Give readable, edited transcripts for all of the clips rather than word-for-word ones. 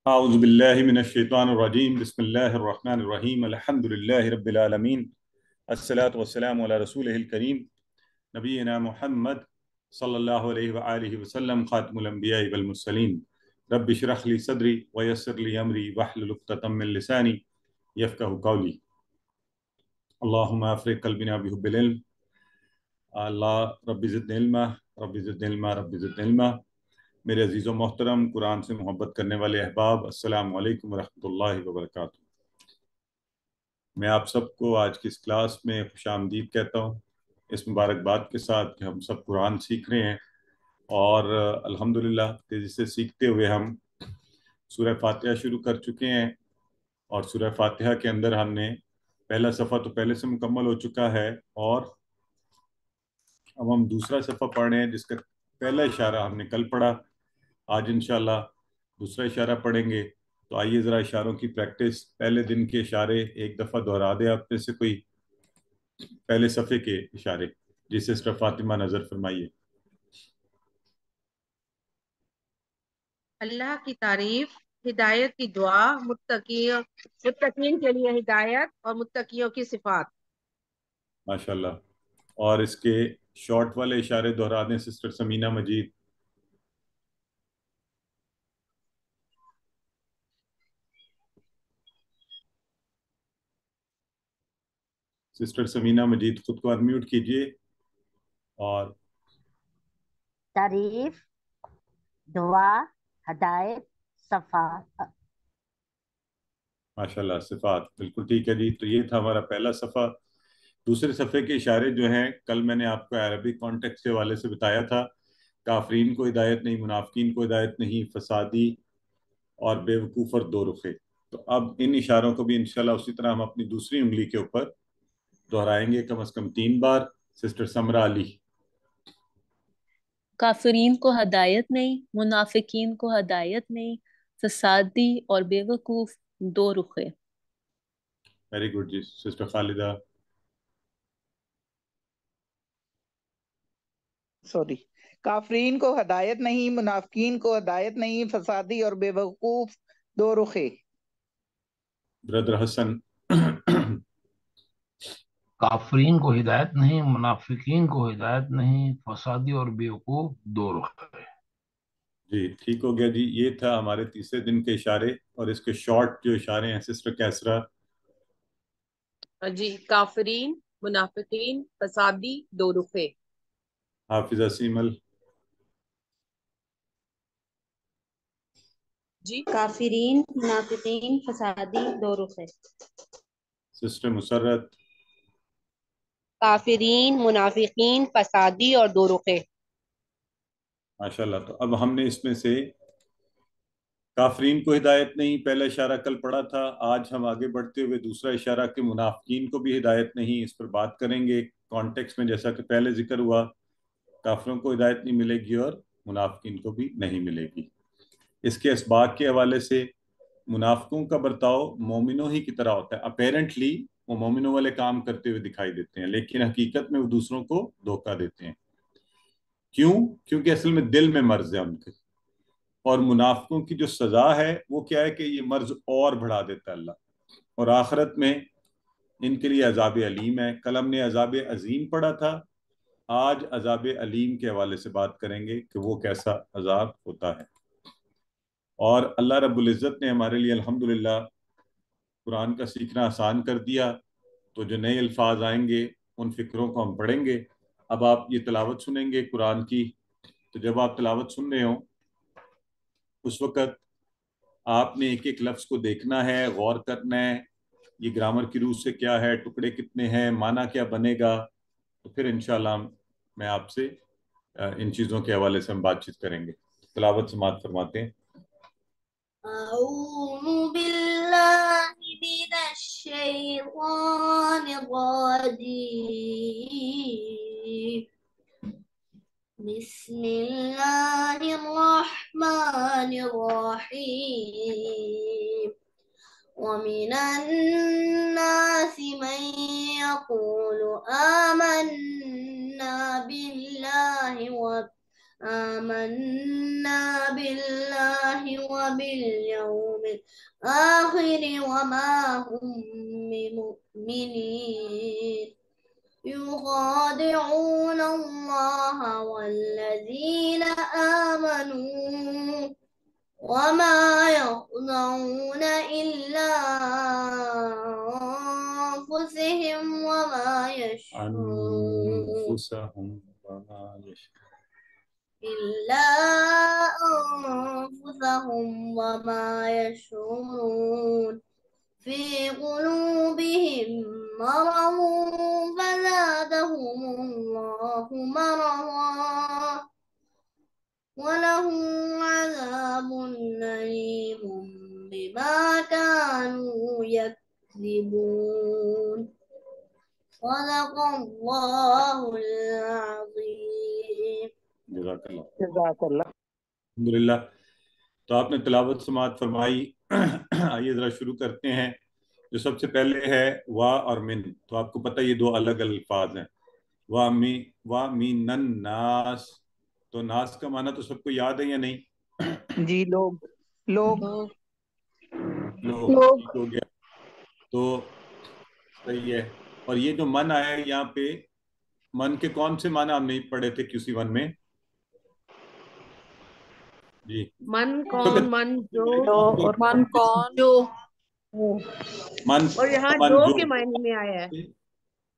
أعوذ بالله من الشيطان الرجيم بسم الله الرحمن الرحيم الحمد لله رب العالمين الصلاة والسلام على رسوله الكريم نبينا محمد صلى الله عليه وآله وسلم خاتم الأنبياء والمرسلين رب اشرح لي صدري ويسر لي أمري واحلل عقدة من لساني يفقهوا قولي اللهم أفرغ قلبنا بحب العلم اللہ رب زدنی علما رب زدنی علما رب زدنی علما۔ میرے عزیز و محترم قرآن سے محبت کرنے والے احباب، السلام علیکم ورحمۃ اللہ وبرکاتہ۔ میں آپ سب کو آج کی اس کلاس میں خوش آمدید کہتا ہوں، اس مبارکباد کے ساتھ کہ ہم سب قرآن سیکھ رہے ہیں، اور الحمدللہ تیزی سے سیکھتے ہوئے ہم سورہ فاتحہ شروع کر چکے ہیں، اور سورہ فاتحہ کے اندر ہم نے پہلا صفحہ تو پہلے سے مکمل ہو چکا ہے، اور اب ہم دوسرا صفحہ پڑھ رہے ہیں جس کا پہلا اشارہ ہم نے کل پڑھا۔ آج انشاءاللہ دوسرا اشارہ پڑھیں گے، تو آئیے ذرا اشاروں کی پریکٹس، پہلے دن کے اشارے ایک دفعہ دہرا دے آپ میں سے کوئی، پہلے صفحے کے اشارے جس سسٹر فاطمہ نظر فرمائیے۔ اللہ کی تعریف، ہدایت کی دعا، متقین کے لیے ہدایت اور متقیوں کی صفات۔ ماشاءاللہ۔ اور اس کے شارٹ والے اشارے دہرا دیں سسٹر سمینہ مجید۔ سسٹر سمینہ مجید خود کو انمیوٹ کیجئے۔ اور تعریف، دعا، ہدایت، صفات۔ ماشاءاللہ، صفات، بالکل ٹھیک ہے جی۔ تو یہ تھا ہمارا پہلا صفحہ۔ دوسرے صفحے کے اشارے جو ہیں، کل میں نے آپ کو عربی کانٹیکسٹ کے حوالے سے بتایا تھا، کافرین کو ہدایت نہیں، منافقین کو ہدایت نہیں، فسادی اور بے وقوف اور دو رخے۔ تو اب ان اشاروں کو بھی انشاءاللہ اسی طرح ہم اپنی دوسری انگلی کے اوپر دہرائیں گے کم از کم 3 بار۔ سسٹر سمرا علی۔ کافرین کو ہدایت نہیں، منافقین کو ہدایت نہیں، فسادی اور بے وقوف دو رخے۔ ویری گڈ جی۔ سسٹر خالدہ۔ کافرین کو ہدایت نہیں، منافقین کو ہدایت نہیں، فسادی اور بے وقوف دو رخے۔ بردر حسن۔ کافرین کو ہدایت نہیں، منافقین کو ہدایت نہیں، فسادی اور بیوقوف دو رخے۔ جی ٹھیک ہو گیا جی۔ یہ تھا ہمارے تیسرے دن کے اشارے، اور اس کے شارٹ جو اشارے ہیں سسٹر کیسرا۔ جی، کافرین، منافقین، فسادی، دو رخے۔ حافظہ سیمل۔ جی، کافرین، منافقین، فسادی، دو رخے۔ سسٹر مسرت۔ کافرین، منافقین، فسادی اور دو رخے۔ ماشاءاللہ۔ تو اب ہم نے اس میں سے کافرین کو ہدایت نہیں پہلا اشارہ کل پڑھا تھا، آج ہم آگے بڑھتے ہوئے دوسرا اشارہ کہ منافقین کو بھی ہدایت نہیں، اس پر بات کریں گے کانٹیکس میں، جیسا کہ پہلے ذکر ہوا، کافروں کو ہدایت نہیں ملے گی اور منافقین کو بھی نہیں ملے گی۔ اس کے اسباق کے حوالے سے منافقوں کا برتاؤ مومنوں ہی کی طرح ہوتا ہے، اپیرنٹلی وہ مومنوں والے کام کرتے ہوئے دکھائی دیتے ہیں، لیکن حقیقت میں وہ دوسروں کو دھوکہ دیتے ہیں۔ کیوں؟ کیونکہ اصل میں دل میں مرض ہے ان کے، اور منافقوں کی جو سزا ہے وہ کیا ہے کہ یہ مرض اور بڑھا دیتا ہے اللہ، اور آخرت میں ان کے لیے عذاب علیم ہے۔ کل ہم نے عذاب عظیم پڑھا تھا، آج عذاب علیم کے حوالے سے بات کریں گے کہ وہ کیسا عذاب ہوتا ہے۔ اور اللہ رب العزت نے ہمارے لیے الحمدللہ قرآن کا سیکھنا آسان کر دیا، تو جو نئے الفاظ آئیں گے ان فکروں کو ہم پڑھیں گے۔ اب آپ یہ تلاوت سنیں گے قرآن کی، تو جب آپ تلاوت سن رہے ہوں اس وقت آپ نے ایک ایک لفظ کو دیکھنا ہے، غور کرنا ہے، یہ گرامر کی روح سے کیا ہے، ٹکڑے کتنے ہیں، معنی کیا بنے گا، تو پھر انشاءاللہ میں آپ سے ان چیزوں کے حوالے سے ہم بات چیت کریں گے۔ تلاوت سماعت فرماتے ہیں۔ أعوذ بالله من الشيطان الرجيم بسم الله الرحمن الرحيم ومن الناس من يقول آمنا بالله آمنا بالله وباليوم الآخر وما هم بمؤمنين يخادعون الله والذين آمنوا وما يخدعون إلا أنفسهم وما يشعرون أنفسهم وما يشعرون إلا أنفسهم وما يشعرون في قلوبهم مرض فزادهم الله مرضا ولهم عذاب أليم بما كانوا يكذبون صدق الله العظيم جزاک اللہ جزاک اللہ. الحمدللہ. تو آپ نے تلاوت سماعت فرمائی. آئیے ذرا شروع کرتے ہیں. جو سب سے پہلے ہے وا اور من، تو آپ کو پتہ یہ دو الگ الفاظ ہیں. وا من الناس، تو ناس کا معنی تو سب کو یاد ہے یا نہیں؟ جی لوگ لوگ ٹھیک ہو گیا، تو صحیح ہے. اور یہ جو من آیا ہے یہاں پہ، من کے کون سے معنی ہم نہیں پڑھے تھے QC 1 میں؟ جی من کون، من جو، اور من کون جو، من اور یہاں من جو جو، کے معنی میں آیا ہے،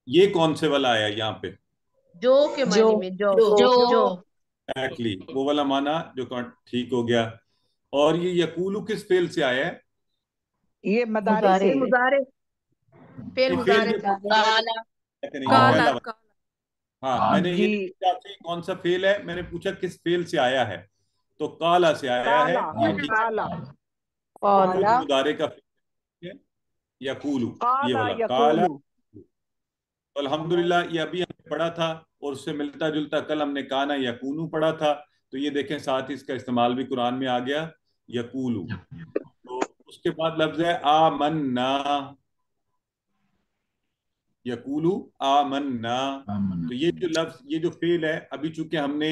یہ کون سے والا آیا ہے یہاں پہ؟ جو کے معنی میں، جو ایگزیکٹلی وہ والا معنی جو ٹھیک ہو گیا. اور یہ یقولو کس فعل سے آیا ہے؟ یہ مدارے سے فعل مضارع، فعل یہ مضارع. کالا. ہاں میں نے جی یہ پوچھا آپ سے کون سا فعل ہے، میں نے پوچھا کس فعل سے آیا ہے، تو کالا سے آیا ہے. یہ ٹھیک ہے. مضارع کا فعل ہے یقولو، یہ والا کالا. الحمدللہ یہ ابھی ہم نے پڑھا تھا اور اس سے ملتا جلتا کل ہم نے کانا یکونو پڑھا تھا. تو یہ دیکھیں ساتھ ہی اس کا استعمال بھی قرآن میں آ گیا، یقولو. تو اس کے بعد لفظ ہے آمنا، یقولو آمنا. تو یہ جو لفظ، یہ جو فعل ہے، ابھی چونکہ ہم نے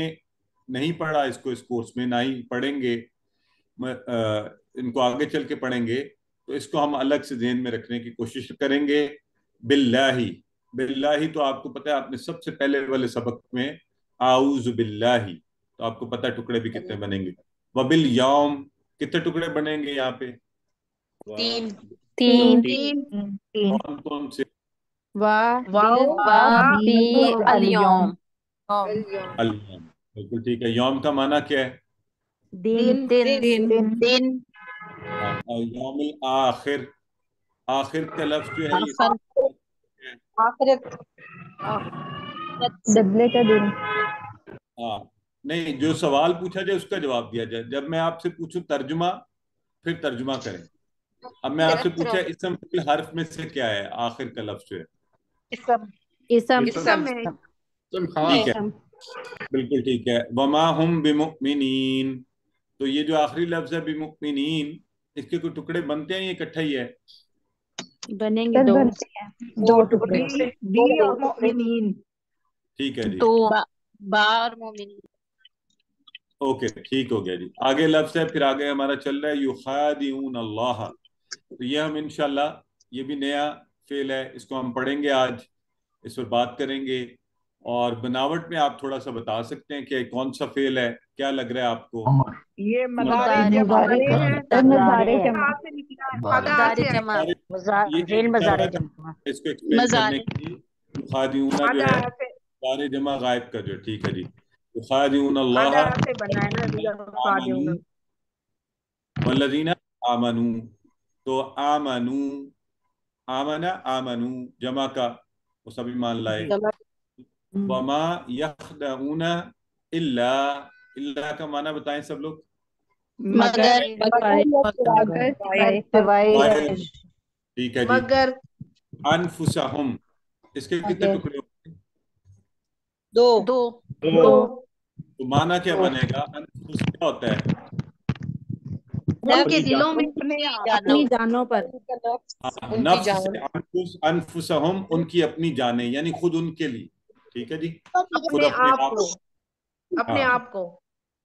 نہیں پڑھا اس کو اس کورس میں، نہ ہی پڑھیں گے، ان کو آگے چل کے پڑھیں گے، تو اس کو ہم الگ سے ذہن میں رکھنے کی کوشش کریں گے. باللہ، باللہ تو آپ کو پتہ ہے، آپ نے سب سے پہلے والے سبق میں اعوذ باللہ، تو آپ کو پتہ ہے ٹکڑے بھی کتنے بنیں گے. وبالیوم، کتنے ٹکڑے بنیں گے یہاں پہ؟ تین. کون کون سے؟ واو اليوم. اليوم، بالکل ٹھیک ہے. یوم کا معنی کیا ہے؟ دن. اور یوم الآخر، آخر کا لفظ جو ہے یہ بدلے کا دن. ہاں نہیں، جو سوال پوچھا جائے اس کا جواب دیا جائے. جب میں آپ سے پوچھوں ترجمہ، پھر ترجمہ کریں. اب میں آپ سے پوچھا اسم فی الحرف میں سے کیا ہے آخر کا لفظ جو ہے؟ اسم ہے. ٹھیک ہے، بالکل ٹھیک ہے. وما ہم بمؤمنین، تو یہ جو آخری لفظ ہے بمؤمنین، اس کے کوئی ٹکڑے بنتے ہیں یہ اکٹھا ہی ہے؟ بنیں گے دو ٹکڑے. بی اور مؤمنین. ٹھیک ہے جی، با اور مومن. اوکے ٹھیک ہو گیا جی. آگے لفظ ہے، پھر آگے ہمارا چل رہا ہے یخادعون اللہ. تو یہ ہم انشاءاللہ، یہ بھی نیا فعل ہے، اس کو ہم پڑھیں گے آج، اس پر بات کریں گے. اور بناوٹ میں آپ تھوڑا سا بتا سکتے ہیں کہ کون سا فعل ہے؟ کیا لگ رہا ہے آپ کو؟ یہ مدارے جمع مضارع ہے، فعل مضارع جمع، اس کو ایکسپلین کرنے کے لیے یخادعون جو ہے مضارع جمع غائب کا جو، ٹھیک ہے جی. یخادعون اللہ آمنوا والذین آمنوا، تو آمنوا، آمنا آمنوا جمع کا وہ سبھی مان لائے. وما یخدعون الا، الا کا معنی بتائیں سب لوگ. مگر ٹھیک ہے جی. مگر انفسہم، اس کے کتنے ٹکڑے ہوتے ہیں؟ دو. تو معنی کیا بنے گا؟ انفس کیا ہوتا ہے؟ ان کے دلوں میں، اپنی جانوں پر. نفس سے انفسہم، ان کی اپنی جانیں، یعنی خود ان کے لیے. ٹھیک ہے جی، خود اپنے آپ کو، اپنے ہاں. آپ کو.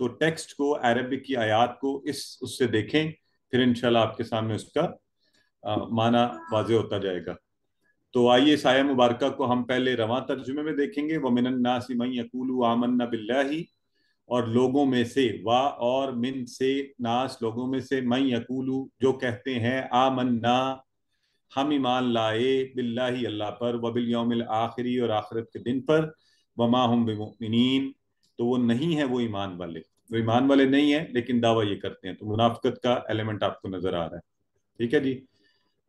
تو ٹیکسٹ کو، عربک کی آیات کو اس سے دیکھیں، پھر انشاءاللہ آپ کے سامنے اس کا معنی واضح ہوتا جائے گا۔ تو آئیے اس آیہ مبارکہ کو ہم پہلے رواں ترجمے میں دیکھیں گے۔ وَمِنَ النَّاسِ مَن يَقُولُ آمَنَّا بِاللَّهِ، اور لوگوں میں سے، وا اور من سے، ناس لوگوں میں سے، من یقولو جو کہتے ہیں، آمنا ہم ایمان لائے، باللہ اللہ پر، وبالیوم الآخری اور آخرت کے دن پر، وما ہم بمؤمنین تو وہ نہیں ہے وہ ایمان والے، وہ ایمان والے نہیں ہیں لیکن دعویٰ یہ کرتے ہیں۔ تو منافقت کا ایلیمنٹ آپ کو نظر آ رہا ہے، ٹھیک ہے جی۔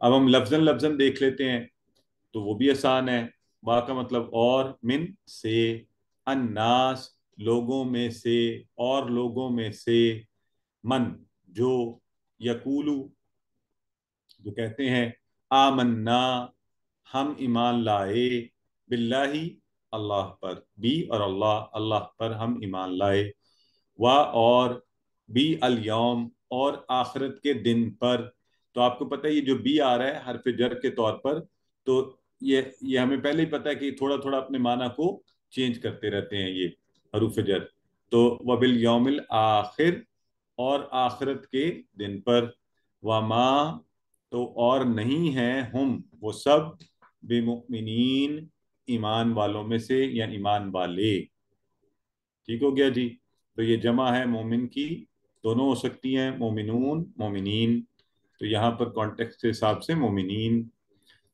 اب ہم لفظاً لفظاً دیکھ لیتے ہیں، تو وہ بھی آسان ہے۔ با کا مطلب اور، من سے، الناس لوگوں میں سے، اور لوگوں میں سے، من جو، یقولو جو کہتے ہیں، آمنا ہم ایمان لائے، باللہ اللہ پر، بھی اور اللہ پر ہم ایمان لائے، وا اور، بھی الیوم اور آخرت کے دن پر۔ تو آپ کو پتہ ہے یہ جو بھی آ رہا ہے حرف جر کے طور پر، تو یہ ہمیں پہلے ہی پتہ ہے کہ تھوڑا تھوڑا اپنے معنی کو چینج کرتے رہتے ہیں یہ حروف جر۔ تو وبالیوم الآخر اور آخرت کے دن پر، وما تو اور نہیں ہیں، ہم وہ سب، بمؤمنین ایمان والوں میں سے یا ایمان والے، ٹھیک ہو گیا جی۔ تو یہ جمع ہے مومن کی، دونوں ہو سکتی ہیں، مومنون مومنین، تو یہاں پر کانٹیکسٹ کے حساب سے مومنین۔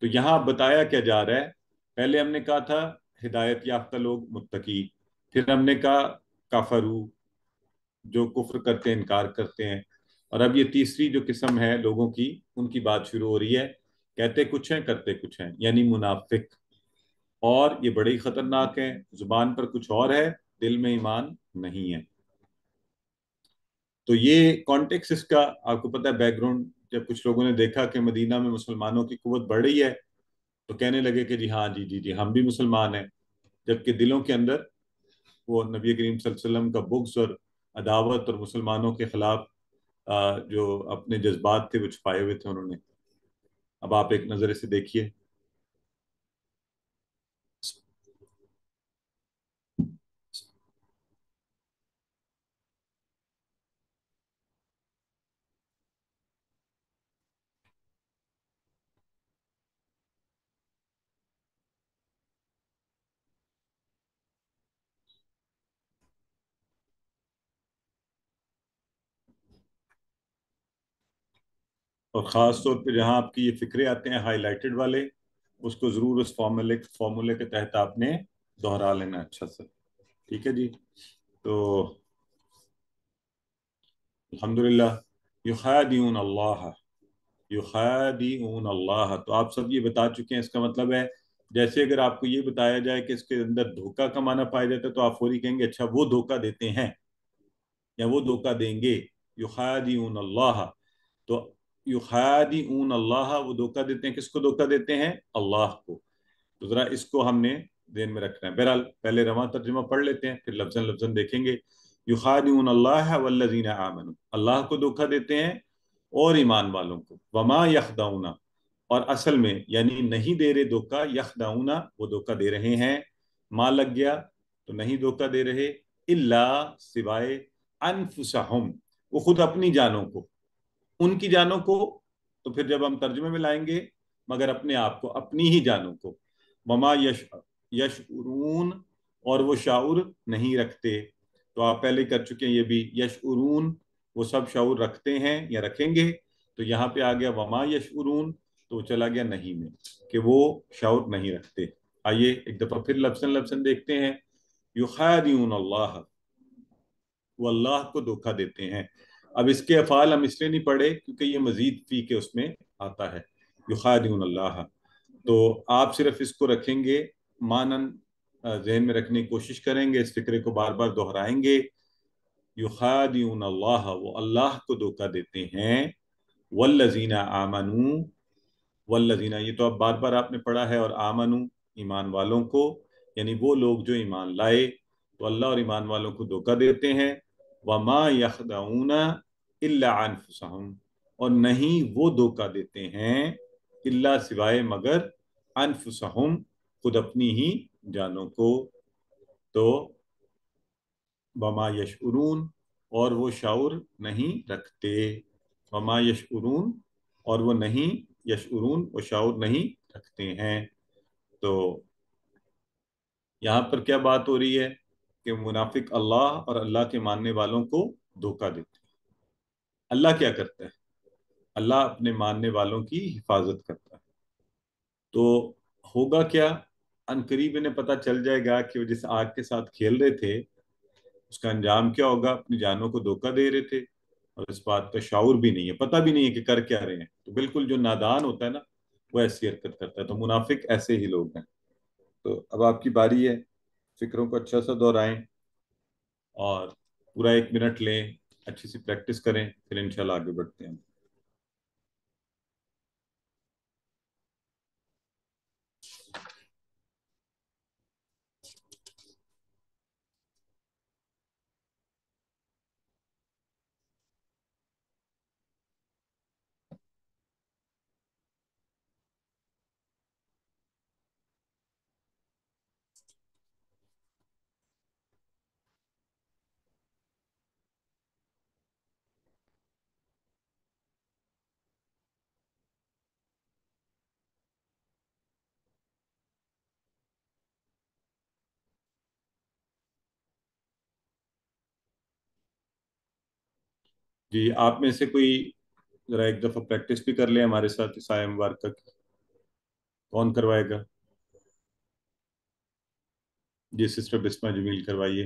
تو یہاں بتایا کیا جا رہا ہے، پہلے ہم نے کہا تھا ہدایت یافتہ لوگ متقی، پھر ہم نے کہا کافرو جو کفر کرتے ہیں، انکار کرتے ہیں، اور اب یہ تیسری جو قسم ہے لوگوں کی، ان کی بات شروع ہو رہی ہے، کہتے کچھ ہیں کرتے کچھ ہیں، یعنی منافق، اور یہ بڑے ہی خطرناک ہیں، زبان پر کچھ اور ہے، دل میں ایمان نہیں ہے۔ تو یہ کانٹیکس اس کا آپ کو پتہ ہے، بیک گراؤنڈ، جب کچھ لوگوں نے دیکھا کہ مدینہ میں مسلمانوں کی قوت بڑھ رہی ہے تو کہنے لگے کہ جی ہاں جی ہم بھی مسلمان ہیں، جبکہ دلوں کے اندر وہ نبی کریم صلی اللہ علیہ وسلم کا بغض اور عداوت اور مسلمانوں کے خلاف جو اپنے جذبات تھے وہ چھپائے ہوئے تھے انہوں نے۔ اب آپ ایک نظر سے دیکھیے، اور خاص طور پہ جہاں آپ کی یہ فکرے آتے ہیں ہائی لائٹڈ والے، اس کو ضرور اس فارمولے کے تحت آپ نے دہرا لینا اچھا سے، ٹھیک ہے جی۔ تو الحمدللہ، یخادعون اللہ، یخادعون اللہ، تو آپ سب یہ بتا چکے ہیں، اس کا مطلب ہے جیسے اگر آپ کو یہ بتایا جائے کہ اس کے اندر دھوکہ کا معنی پایا جاتا ہے تو آپ فوری کہیں گے اچھا وہ دھوکہ دیتے ہیں یا وہ دھوکہ دیں گے، یخادعون اللہ، تو یخادعون اللہ وہ دھوکہ دیتے ہیں، کس کو دھوکہ دیتے ہیں؟ اللہ کو۔ تو ذرا اس کو ہم نے ذہن میں رکھنا ہے۔ بہرحال پہلے رواں ترجمہ پڑھ لیتے ہیں، پھر لفظاً لفظاً دیکھیں گے۔ یخادعون اللہ والذین آمنوا، اللہ کو دھوکہ دیتے ہیں اور ایمان والوں کو، وما یخدعون، اور اصل میں یعنی نہیں دے رہے دھوکہ، یخدعون وہ دھوکہ دے رہے ہیں، ماں لگ گیا تو نہیں دھوکہ دے رہے، الا سوائے، انفسہم وہ خود اپنی جانوں کو، ان کی جانوں کو تو پھر جب ہم ترجمے میں لائیں گے، مگر اپنے آپ کو، اپنی ہی جانوں کو، وما یشعرون اور وہ شعور نہیں رکھتے۔ تو آپ پہلے کر چکے ہیں یہ بھی، یشعرون وہ سب شعور رکھتے ہیں یا رکھیں گے، تو یہاں پہ آ گیا وما یشعرون، تو چلا گیا نہیں میں کہ وہ شعور نہیں رکھتے۔ آئیے ایک دفعہ پھر لفظاً لفظاً دیکھتے ہیں۔ یخادعون اللہ، وہ اللہ کو دھوکہ دیتے ہیں۔ اب اس کے افعال ہم اس لیے نہیں پڑھے کیونکہ یہ مزید فی کے اس میں آتا ہے، یخادعون اللہ، تو آپ صرف اس کو رکھیں گے، مانن ذہن میں رکھنے کی کوشش کریں گے، اس فکرے کو بار بار دہرائیں گے۔ یخادعون اللہ وہ اللہ کو دھوکہ دیتے ہیں، والذین آمنوا، والذین یہ تو اب بار بار آپ نے پڑھا ہے، اور آمنوا ایمان والوں کو، یعنی وہ لوگ جو ایمان لائے، تو اللہ اور ایمان والوں کو دھوکہ دیتے ہیں، وما یخدعون الا انفسہم، اور نہیں وہ دھوکہ دیتے ہیں الا سوائے مگر، انفسہم خود اپنی ہی جانوں کو۔ تو وما یشعرون اور وہ شعور نہیں رکھتے، وما یشعرون، اور وہ نہیں یشعرون، وہ شعور نہیں رکھتے ہیں۔ تو یہاں پر کیا بات ہو رہی ہے کہ منافق اللہ اور اللہ کے ماننے والوں کو دھوکہ دیتے ہیں۔ اللہ کیا کرتا ہے؟ اللہ اپنے ماننے والوں کی حفاظت کرتا ہے۔ تو ہوگا کیا؟ ان قریب انہیں پتہ چل جائے گا کہ وہ جس آگ کے ساتھ کھیل رہے تھے اس کا انجام کیا ہوگا، اپنی جانوں کو دھوکہ دے رہے تھے اور اس بات کا شعور بھی نہیں ہے، پتہ بھی نہیں ہے کہ کر کیا رہے ہیں۔ تو بالکل جو نادان ہوتا ہے نا وہ ایسی حرکت کرتا ہے۔ تو منافق ایسے ہی لوگ ہیں۔ تو اب آپ کی باری ہے، فکروں کو اچھا سا دہرائیں اور پورا 1 منٹ لیں، اچھی سی پریکٹس کریں، پھر انشاءاللہ آگے بڑھتے ہیں۔ جی آپ میں سے کوئی ذرا ایک دفعہ پریکٹس بھی کر لیں ہمارے ساتھ اس آیہ مبارکہ کی۔ کون کروائے گا؟ جی سسٹر بسمہ جمیل کروائیے۔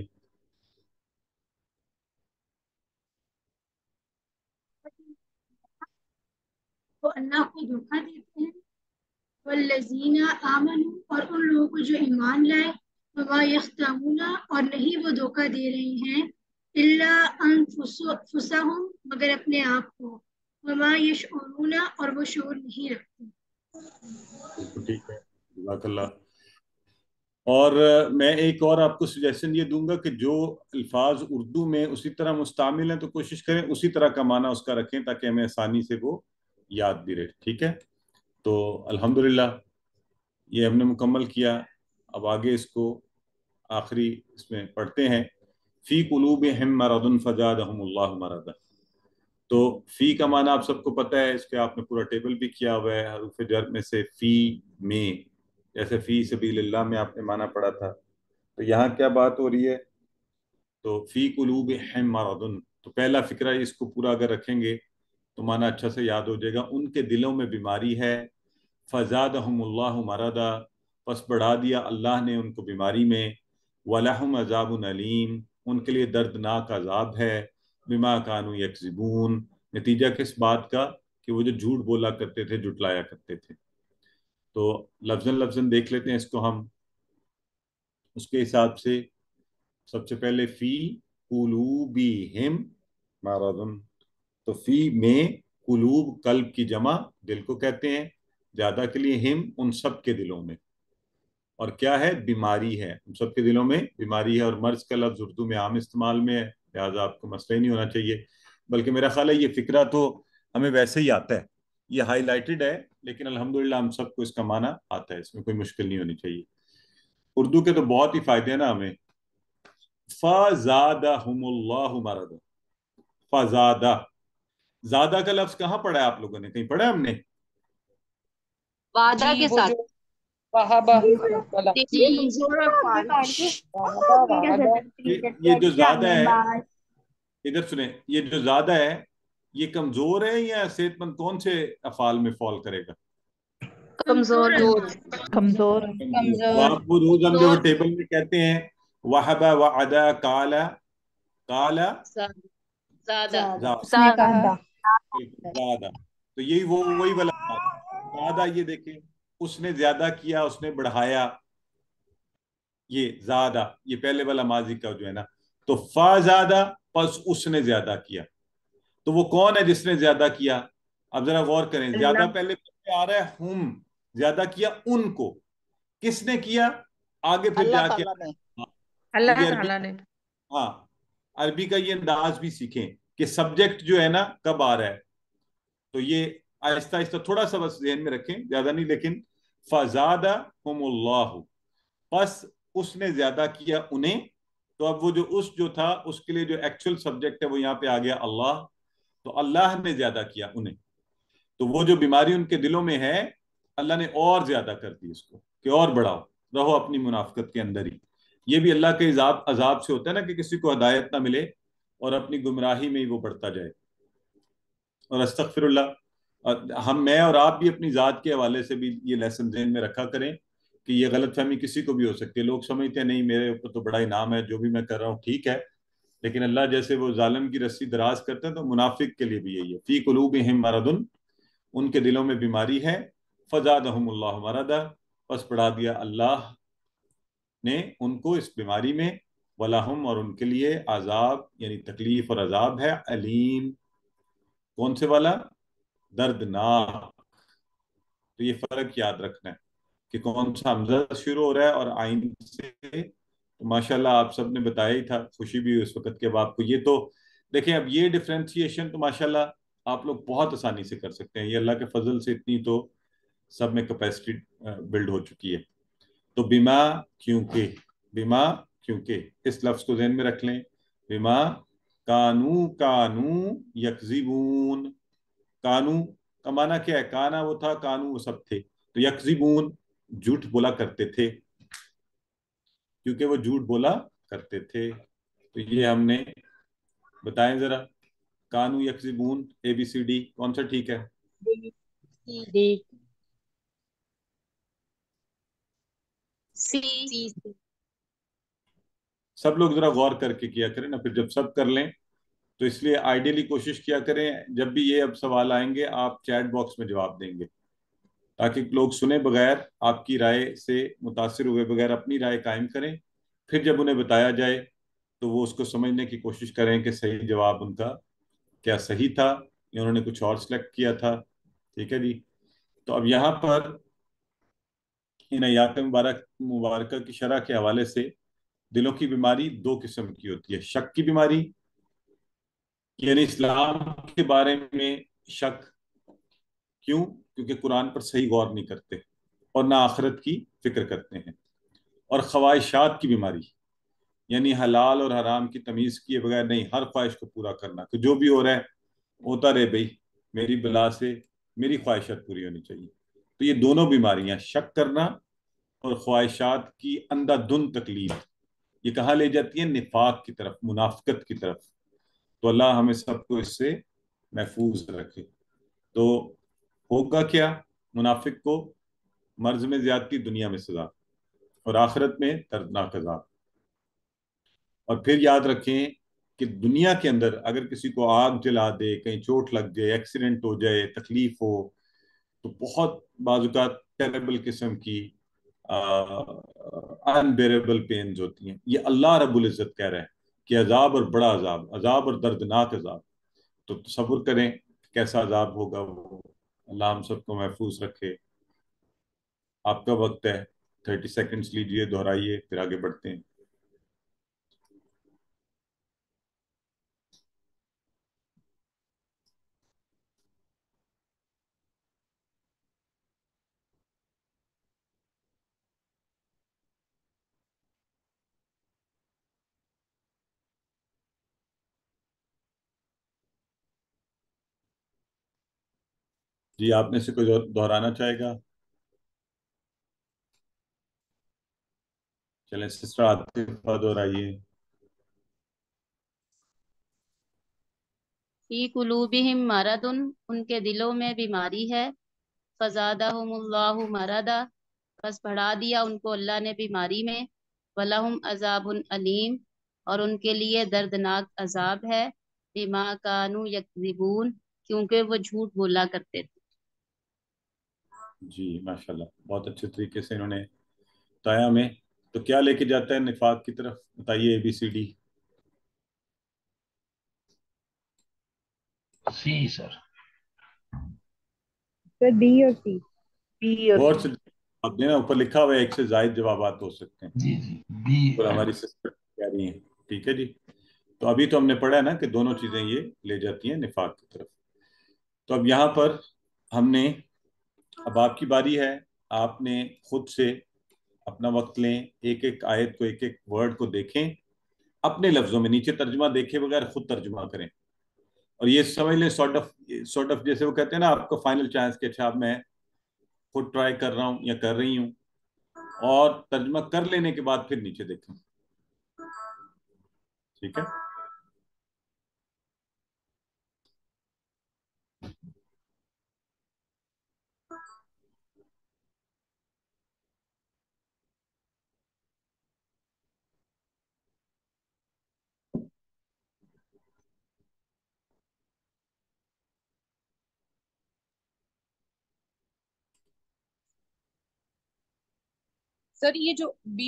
وہ اللہ کو دھوکہ دیتے ہیں، والذین آمنوا، اور ان لوگوں کو جو ایمان لائے، وما یخدعون، اور نہیں وہ دھوکہ دے رہے ہیں، الا انفسہم، مگر اپنے آپ کو، وما یشعرون، اور وہ شعور نہیں رکھتے۔ بالکل ٹھیک ہے، جزاک اللہ۔ اور میں ایک اور آپ کو سجیشن یہ دوں گا کہ جو الفاظ اردو میں اسی طرح مستعمل ہیں تو کوشش کریں اسی طرح کا معنی اس کا رکھیں تاکہ ہمیں آسانی سے وہ یاد بھی رہے، ٹھیک ہے؟ تو الحمدللہ یہ ہم نے مکمل کیا۔ اب آگے اس کو آخری اس میں پڑھتے ہیں۔ فی قلوبہم مرض فزادہم اللہ مرضا۔ تو فی کا معنی آپ سب کو پتہ ہے، اس کے آپ نے پورا ٹیبل بھی کیا ہوا ہے، حروف جر میں سے فی میں، جیسے فی سبیل اللہ میں آپ نے معنی پڑھا تھا۔ تو یہاں کیا بات ہو رہی ہے؟ تو فی قلوبہم مرض، تو پہلا فکرہ اس کو پورا اگر رکھیں گے تو معنی اچھا سے یاد ہو جائے گا۔ ان کے دلوں میں بیماری ہے، فزادہم اللہ مرضا، پس بڑھا دیا اللہ نے ان کو بیماری میں، وَلَهُمْ عَذَابٌ أَلِيمٌ، ان کے لیے دردناک عذاب ہے، بما كانوا يكذبون، نتیجہ کس بات کا؟ کہ وہ جو جھوٹ بولا کرتے تھے، جھٹلایا کرتے تھے۔ تو لفظاً لفظاً دیکھ لیتے ہیں اس کو ہم، اس کے حساب سے سب سے پہلے فی قلوبہم مرض، تو فی میں، قلوب قلب کی جمع دل کو کہتے ہیں، زیادہ کے لیے ہم ان سب کے دلوں میں، اور کیا ہے؟ بیماری ہے، ان سب کے دلوں میں بیماری ہے۔ اور مرض کا لفظ اردو میں عام استعمال میں ہے، لہٰذا آپ کو مسئلہ ہی نہیں ہونا چاہیے، بلکہ میرا خیال ہے یہ فکرہ تو ہمیں ویسے ہی آتا ہے، یہ ہائی لائٹڈ ہے لیکن الحمدللہ ہم سب کو اس کا معنی آتا ہے، اس میں کوئی مشکل نہیں ہونی چاہیے۔ اردو کے تو بہت ہی فائدے ہیں نا ہمیں۔ فَزَادَهُمُ اللَّهُ مَرَضًا، فَزَادَ، زادہ کا لفظ کہاں پڑھا ہے آپ لوگوں نے؟ کہیں پڑھا ہے ہم نے؟ وعدہ کے ساتھ وہابہ والا یہ جو زیادہ ہے، ادھر سنیں، یہ جو زیادہ ہے یہ کمزور ہے یا صحت مند؟ کون سے افعال میں فال کرے گا؟ کمزور کمزور آپ وہ روز ہم جو ٹیبل میں کہتے ہیں وہبہ وعدہ کالا، کالا زیادہ زیادہ، تو یہی وہی والا زیادہ، یہ دیکھیں اس نے زیادہ کیا، اس نے بڑھایا، یہ زیادہ، یہ پہلے والا ماضی کا جو ہے نا، تو فا زیادہ، پس اس نے زیادہ کیا، تو وہ کون ہے جس نے زیادہ کیا؟ اب ذرا غور کریں، زیادہ پہلے آ رہا ہے ہم، زیادہ کیا ان کو، کس نے کیا؟ آگے پھر جا کے اللہ تعالیٰ نے۔ ہاں، عربی کا یہ انداز بھی سیکھیں کہ سبجیکٹ جو ہے نا کب آ رہا ہے، تو یہ آہستہ آہستہ تھوڑا سا بس ذہن میں رکھیں، زیادہ نہیں، لیکن فزادہم اللہ، پس اس نے زیادہ کیا انہیں، تو اب وہ جو تھا اس کے لیے جو ایکچوئل سبجیکٹ ہے وہ یہاں پہ آ گیا اللہ. تو اللہ نے زیادہ کیا انہیں. تو وہ جو بیماری ان کے دلوں میں ہے اللہ نے اور زیادہ کر دی اس کو کہ اور بڑھاؤ, رہو اپنی منافقت کے اندر ہی. یہ بھی اللہ کے عذاب سے ہوتا ہے نا کہ کسی کو ہدایت نہ ملے اور اپنی گمراہی میں ہی وہ بڑھتا جائے. اور استغفر اللہ, میں اور آپ بھی اپنی ذات کے حوالے سے بھی یہ لیسن ذہن میں رکھا کریں کہ یہ غلط فہمی کسی کو بھی ہو سکتی ہے. لوگ سمجھتے ہیں نہیں میرے اوپر تو بڑا انعام ہے, جو بھی میں کر رہا ہوں ٹھیک ہے, لیکن اللہ جیسے وہ ظالم کی رسی دراز کرتے ہیں تو منافق کے لیے بھی یہی ہے. فی قلوبہم مرض, ان کے دلوں میں بیماری ہے. فزادہم اللہ مرضا, پس بڑھا دیا اللہ نے ان کو اس بیماری میں. وَلَهُمْ, اور ان کے لیے عذاب یعنی تکلیف اور عذاب ہے. علیم, کون سے والا؟ دردناک. تو یہ فرق یاد رکھنا ہے کہ کون سا حمزہ شروع ہو رہا ہے اور آئین سے. تو ماشاءاللہ آپ سب نے بتایا ہی تھا, خوشی بھی ہوئی اس وقت کے اب آپ کو. یہ تو دیکھیں اب یہ ڈفرینسیشن تو ماشاءاللہ آپ لوگ بہت آسانی سے کر سکتے ہیں. یہ اللہ کے فضل سے اتنی تو سب میں کیپیسٹی بلڈ ہو چکی ہے. تو بما کیونکہ, بما کیونکہ اس لفظ کو ذہن میں رکھ لیں. بما کانو یکذبون. کانو کا معنی کیا ہے؟ کانا وہ تھا, کانو وہ سب تھے. تو یکذبون جھوٹ بولا کرتے تھے, کیونکہ وہ جھوٹ بولا کرتے تھے. تو یہ ہم نے بتائیں ذرا, کانو یکذبون, اے بی سی ڈی کون سا ٹھیک ہے؟ سی. سب لوگ ذرا غور کر کے کیا کریں نا, پھر جب سب کر لیں تو اس لیے آئیڈیلی کوشش کیا کریں جب بھی یہ اب سوال آئیں گے آپ چیٹ باکس میں جواب دیں گے, تاکہ لوگ سنے بغیر, آپ کی رائے سے متاثر ہوئے بغیر اپنی رائے قائم کریں. پھر جب انہیں بتایا جائے تو وہ اس کو سمجھنے کی کوشش کریں کہ صحیح جواب ان کا کیا صحیح تھا یا انہوں نے کچھ اور سلیکٹ کیا تھا. ٹھیک ہے جی. تو اب یہاں پر ان آیات مبارکہ کی شرح کے حوالے سے دلوں کی بیماری دو قسم کی ہوتی ہے. شک کی بیماری, یعنی اسلام کے بارے میں شک. کیوں؟ کیونکہ قرآن پر صحیح غور نہیں کرتے اور نہ آخرت کی فکر کرتے ہیں. اور خواہشات کی بیماری, یعنی حلال اور حرام کی تمیز کیے بغیر نہیں, ہر خواہش کو پورا کرنا کہ جو بھی ہو رہا ہے ہوتا رہے بھائی, میری بلا سے میری خواہشات پوری ہونی چاہیے. تو یہ دونوں بیماریاں, شک کرنا اور خواہشات کی اندھا دھند تکلیف, یہ کہاں لے جاتی ہیں؟ نفاق کی طرف, منافقت کی طرف. تو اللہ ہمیں سب کو اس سے محفوظ رکھے. تو ہوگا کیا؟ منافق کو مرض میں زیادتی, دنیا میں سزا اور آخرت میں دردناک عذاب. اور پھر یاد رکھیں کہ دنیا کے اندر اگر کسی کو آگ جلا دے, کہیں چوٹ لگ جائے, ایکسیڈنٹ ہو جائے, تکلیف ہو, تو بہت بعض اوقات ٹیریبل قسم کی انبیریبل پینز ہوتی ہیں. یہ اللہ رب العزت کہہ رہا ہے کہ عذاب اور بڑا عذاب, عذاب اور دردناک عذاب. تو تصور کریں کیسا عذاب ہوگا وہ. اللہ ہم سب کو محفوظ رکھے. آپ کا وقت ہے, 30 سیکنڈز لیجئے, دہرائیے, پھر آگے بڑھتے ہیں. جی آپ میں سے کوئی دہرانا چاہے گا؟ چلیں سسٹر عاطفہ دہرائیے. فی قلوبہم مرض, ان کے دلوں میں بیماری ہے. فزادہم اللہ مرضا, بس بڑھا دیا ان کو اللہ نے بیماری میں. ولہم عذاب علیم, اور ان کے لیے دردناک عذاب ہے. بما کانوا یکذبون, کیونکہ وہ جھوٹ بولا کرتے تھے. جی ماشاءاللہ, بہت اچھے طریقے سے انہوں نے بتایا ہمیں. تو کیا لے کے جاتا ہے نفاق کی طرف؟ بتائیے, A B C D. C sir. B اور سی. غور سے آپ دینا, اوپر لکھا ہوا ہے ایک سے زائد جوابات ہو سکتے ہیں. جی جی, بی. اور ہماری سسٹر کہہ رہی ہیں. ٹھیک ہے جی. تو ابھی تو ہم نے پڑھا ہے نا کہ دونوں چیزیں یہ لے جاتی ہیں نفاق کی طرف. تو اب یہاں پر ہم نے, اب آپ کی باری ہے, آپ نے خود سے اپنا وقت لیں, ایک ایک آیت کو, ایک ایک ورڈ کو دیکھیں اپنے لفظوں میں، نیچے ترجمہ دیکھے بغیر خود ترجمہ کریں، اور یہ سمجھ لیں سارٹ آف جیسے وہ کہتے ہیں نا آپ کا فائنل چانس کہ اچھا اب میں خود ٹرائی کر رہا ہوں یا کر رہی ہوں، اور ترجمہ کر لینے کے بعد پھر نیچے دیکھیں. ٹھیک ہے. سر یہ جو بی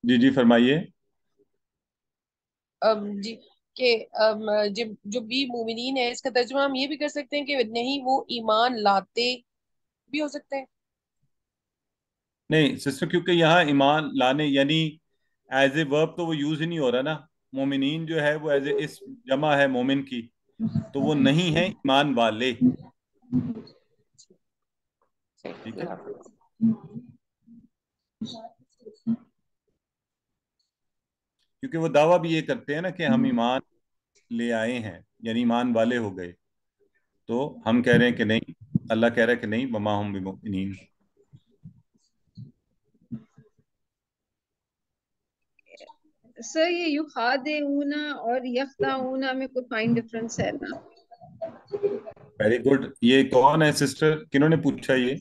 جی جی فرمائیے. جی کہ جو بی مومنین ہے، اس کا ترجمہ ہم یہ بھی کر سکتے ہیں کہ نہیں وہ ایمان لاتے بھی ہو سکتا ہے. نہیں سسٹر، کیونکہ یہاں ایمان لانے یعنی ایز اے ورب تو وہ یوز ہی نہیں ہو رہا نا. مومنین جو ہے وہ ایز اے اس جمع ہے مومن کی، تو وہ نہیں ہے ایمان والے. ٹھیک ہے. کیونکہ وہ دعویٰ بھی یہ کرتے ہیں نا کہ ہم ایمان لے آئے ہیں، یعنی ایمان والے ہو گئے، تو ہم کہہ رہے ہیں کہ نہیں، اللہ کہہ رہا ہے کہ نہیں، وما ہم بمؤمنین. سر یہ یخادعون اور یخدعون میں کوئی فائن ڈفرنس ہے نا؟ Very good. یہ کون ہے سسٹر، کنہوں نے پوچھا یہ؟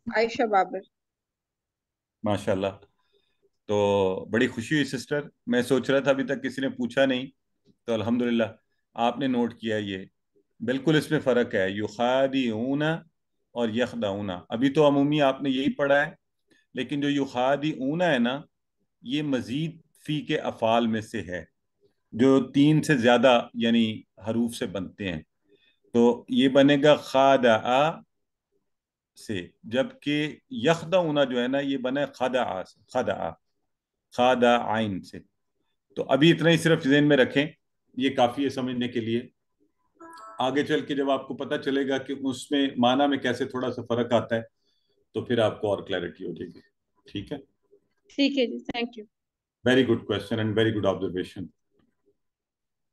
عائشہ بابر. ماشاء اللہ. تو بڑی خوشی ہوئی سسٹر، میں سوچ رہا تھا ابھی تک کسی نے پوچھا نہیں، تو الحمدللہ آپ نے نوٹ کیا. یہ بالکل اس میں فرق ہے، یخادعون اور یخدعون. ابھی تو عمومی آپ نے یہی پڑھا ہے، لیکن جو یخادعون ہے نا، یہ مزید فی کے افعال میں سے ہے جو 3 سے زیادہ یعنی حروف سے بنتے ہیں. تو یہ بنے گا خادع سے، جبکہ یخدعون جو ہے نا یہ بنا خدع سے، خادع عین سے. تو ابھی اتنا ہی صرف ذہن میں رکھیں، یہ کافی ہے سمجھنے کے لیے. آگے چل کے جب آپ کو پتہ چلے گا کہ اس میں معنی میں کیسے تھوڑا سا فرق آتا ہے، تو پھر آپ کو اور کلیئرٹی ہو جائے گی. ٹھیک ہے. ٹھیک ہے جی، thank you. Very good question and very good observation.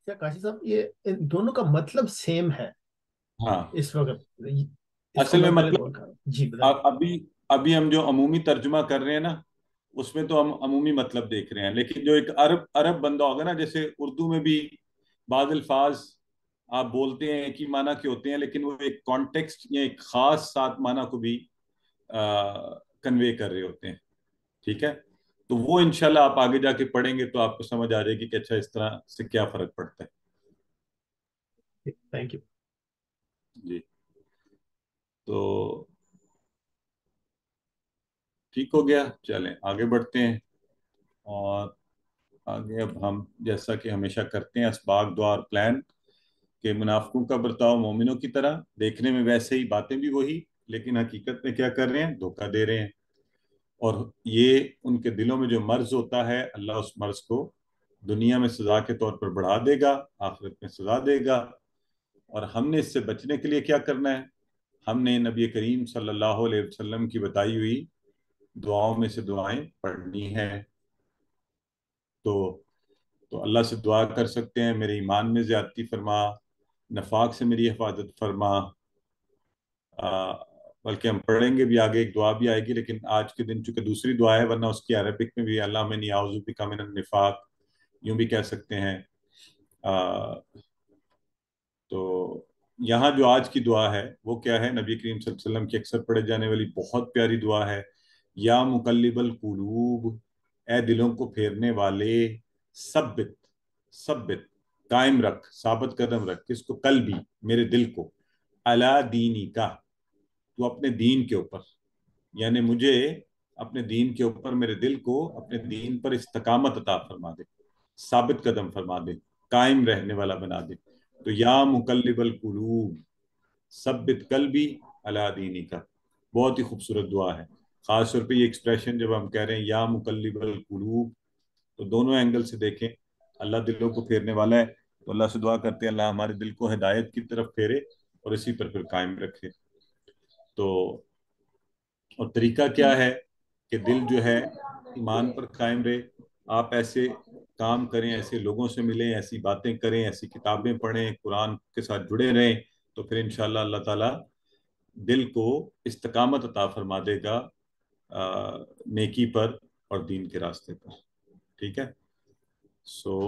کیا کاشی صاحب یہ ان دونوں کا مطلب سیم ہے ہاں اس وقت؟ اس کو اصل میں میں پہلے مطلب بول رہا ہوں. جی بتائیں. ابھی ہم جو عمومی ترجمہ کر رہے ہیں نا، اس میں تو ہم عمومی مطلب دیکھ رہے ہیں، لیکن جو ایک عرب بندہ ہوگا نا، جیسے اردو میں بھی بعض الفاظ آپ بولتے ہیں ایک ہی معنی کے ہوتے ہیں، لیکن وہ ایک کانٹیکسٹ یا ایک خاص ساتھ معنی کو بھی کنوے کر رہے ہوتے ہیں. ٹھیک ہے. تو وہ انشاءاللہ آپ آگے جا کے پڑھیں گے تو آپ کو سمجھ آ جائے گی کہ اچھا اس طرح سے کیا فرق پڑتا ہے. Thank you. جی تو ٹھیک ہو گیا. چلیں آگے بڑھتے ہیں. اور آگے اب ہم جیسا کہ ہمیشہ کرتے ہیں اسباق دعا اور پلان، کہ منافقوں کا برتاؤ مومنوں کی طرح، دیکھنے میں ویسے ہی، باتیں بھی وہی، لیکن حقیقت میں کیا کر رہے ہیں؟ دھوکہ دے رہے ہیں. اور یہ ان کے دلوں میں جو مرض ہوتا ہے، اللہ اس مرض کو دنیا میں سزا کے طور پر بڑھا دے گا، آخرت میں سزا دے گا. اور ہم نے اس سے بچنے کے لیے کیا کرنا ہے؟ ہم نے نبی کریم صلی اللہ علیہ وسلم کی بتائی ہوئی دعاؤں میں سے دعائیں پڑھنی ہیں. تو اللہ سے دعا کر سکتے ہیں، میرے ایمان میں زیادتی فرما، نفاق سے میری حفاظت فرما. بلکہ ہم پڑھیں گے بھی آگے، ایک دعا بھی آئے گی، لیکن آج کے دن چونکہ دوسری دعا ہے، ورنہ اس کی عربک میں بھی اللہ انی اعوذ بک من النفاق یوں بھی کہہ سکتے ہیں. تو یہاں جو آج کی دعا ہے وہ کیا ہے؟ نبی کریم صلی اللہ علیہ وسلم کی اکثر پڑھے جانے والی بہت پیاری دعا ہے. یا مقلب القلوب، اے دلوں کو پھیرنے والے، ثبت ثبت قائم رکھ، ثابت قدم رکھ، کس کو؟ قلبی، میرے دل کو، علی دینی کا، تو اپنے دین کے اوپر، یعنی مجھے اپنے دین کے اوپر، میرے دل کو اپنے دین پر استقامت عطا فرما دے، ثابت قدم فرما دے، قائم رہنے والا بنا دے. تو یا مقلب القلوب ثبت قلبی علی دینی کا، بہت ہی خوبصورت دعا ہے. خاص طور پہ یہ ایکسپریشن جب ہم کہہ رہے ہیں یا مقلب القلوب، تو دونوں اینگل سے دیکھیں. اللہ دلوں کو پھیرنے والا ہے، تو اللہ سے دعا کرتے ہیں اللہ ہمارے دل کو ہدایت کی طرف پھیرے اور اسی پر پھر قائم رکھے. تو اور طریقہ کیا ہے کہ دل جو ہے ایمان پر قائم رہے؟ آپ ایسے کام کریں، ایسے لوگوں سے ملیں، ایسی باتیں کریں، ایسی کتابیں پڑھیں، قرآن کے ساتھ جڑے رہیں، تو پھر انشاءاللہ اللہ تعالیٰ دل کو استقامت عطا فرما دے گا نیکی پر اور دین کے راستے پر. ٹھیک ہے. سو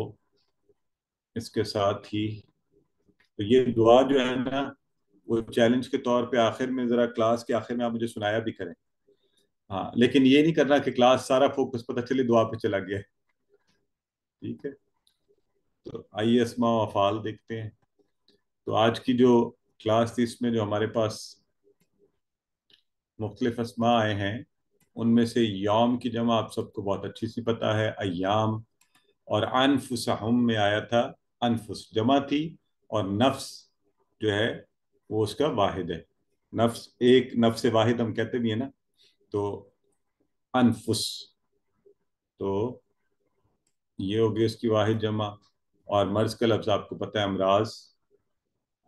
اس کے ساتھ ہی تو یہ دعا جو ہے نا وہ چیلنج کے طور پہ آخر میں ذرا کلاس کے آخر میں آپ مجھے سنایا بھی کریں. ہاں لیکن یہ نہیں کرنا کہ کلاس سارا فوکس پتہ چلے دعا پہ چلا گیا. ٹھیک ہے. تو آئیے اسماء و افعال دیکھتے ہیں. تو آج کی جو کلاس تھی اس میں جو ہمارے پاس مختلف اسماء آئے ہیں ان میں سے یوم کی جمع آپ سب کو بہت اچھی سی پتہ ہے، ایام. اور انفسہم میں آیا تھا، انفس جمع تھی اور نفس جو ہے وہ اس کا واحد ہے. نفس ایک نفس واحد ہم کہتے بھی ہیں نا، تو انفس تو یہ ہوگی اس کی واحد جمع. اور مرض کا لفظ آپ کو پتہ ہے امراض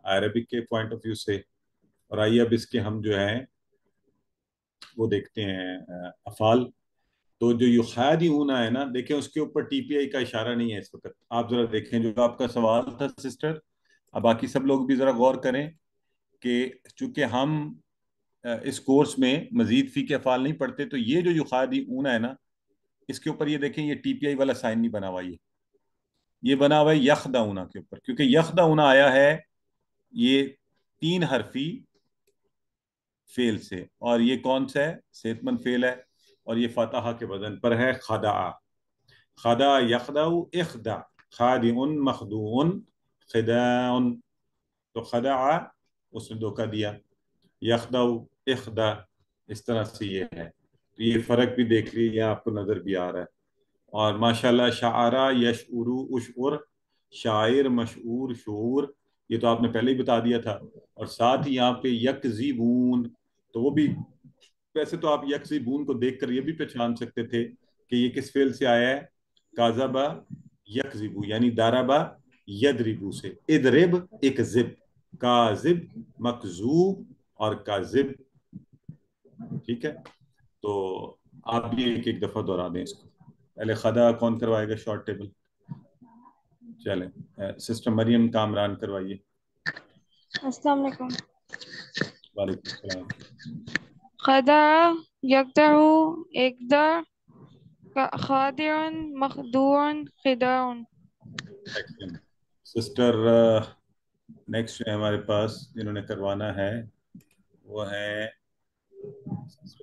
عربک کے پوائنٹ آف ویو سے. اور آئیے اب اس کے ہم جو ہیں وہ دیکھتے ہیں افعال. تو جو یخادعون ہے نا، دیکھیں اس کے اوپر ٹی پی آئی کا اشارہ نہیں ہے اس وقت. آپ ذرا دیکھیں جو آپ کا سوال تھا سسٹر، اب باقی سب لوگ بھی ذرا غور کریں کہ چونکہ ہم اس کورس میں مزید فی کے افعال نہیں پڑھتے، تو یہ جو یخادعون ہے نا اس کے اوپر یہ دیکھیں یہ ٹی پی آئی والا سائن نہیں بنا ہوا، یہ بنا ہوا ہے یخدعون کے اوپر، کیونکہ یخدعون آیا ہے یہ 3 حرفی فعل سے، اور یہ کون سا ہے؟ صحت مند فعل ہے، اور یہ فاتحہ کے وزن پر ہے خدع. خدع یخدع اخدع، خادع مخدوع خداع. تو خدع اس نے دھوکہ دیا، یخدع اخدع، اس طرح سے یہ ہے. تو یہ فرق بھی دیکھ لیجیے، آپ کو نظر بھی آ رہا ہے. اور ماشاءاللہ شعرا یشعر اشعر، شاعر مشعور شعور، یہ تو آپ نے پہلے ہی بتا دیا تھا. اور ساتھ ہی یہاں پہ یکذبون، تو وہ بھی ویسے تو آپ یکذبون کو دیکھ کر یہ بھی پہچان سکتے تھے کہ یہ کس فعل سے آیا ہے، کاذبا یکذبو یعنی ضربا یضربو سے. اضرب اکذب، کاذب مکذوب اور کاذب. ٹھیک ہے. تو آپ بھی ایک ایک دفعہ دہرا دیں اس کو. پہلے خدا کون کروائے گا شارٹ ٹیبل؟ چلیں سسٹر مریم کامران کروائیے. السلام علیکم. وعلیکم السلام. خدع یخدع اخدع خادع مخدوع خداع. سسٹر نیکسٹ ہمارے پاس جنہوں نے کروانا ہے وہ ہے